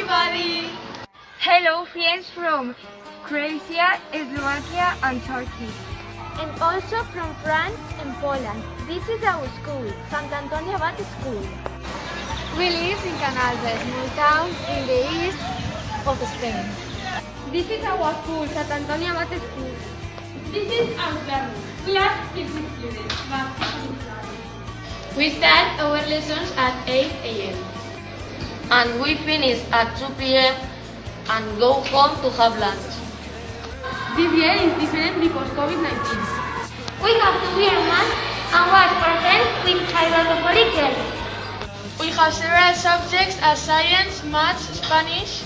everybody! Hello friends from Croatia, Eslovaquia and Turkey. And also from France and Poland. This is our school, Sant Antoni Abat School. We live in Canals, a small town in the east of Spain. This is our school, Sant Antoni Abat School. This is our family. We are 50 students. We start our lessons at 8 a.m. and we finish at 2 p.m. and go home to have lunch. This year is different because COVID-19. We have to wear masks and wash our hands with hydrophilic gel. We have several subjects as science, maths, Spanish.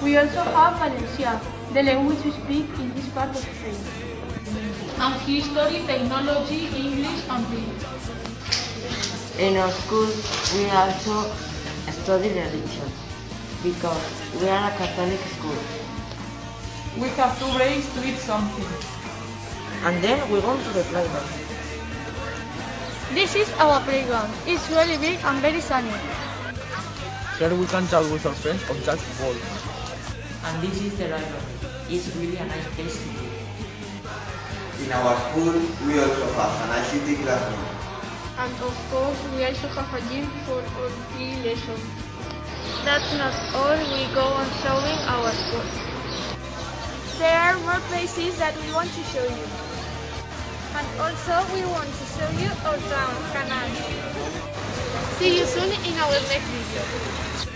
We also have Valencia, the language we speak in this part of Spain. And history, technology, English and Greek. In our school, we also study religion because we are a Catholic school. We have 2 breaks to eat something. And then we go to the playground. This is our playground. It's really big and very sunny. Here we can talk with our friends or just walk. And this is the library. It's really a nice place to be. In our school, we also have an ICT classroom. And of course, we also have a gym for our free lessons. That's not all, we go on showing our school. There are more places that we want to show you. And also we want to show you our town, Canals. See you soon in our next video.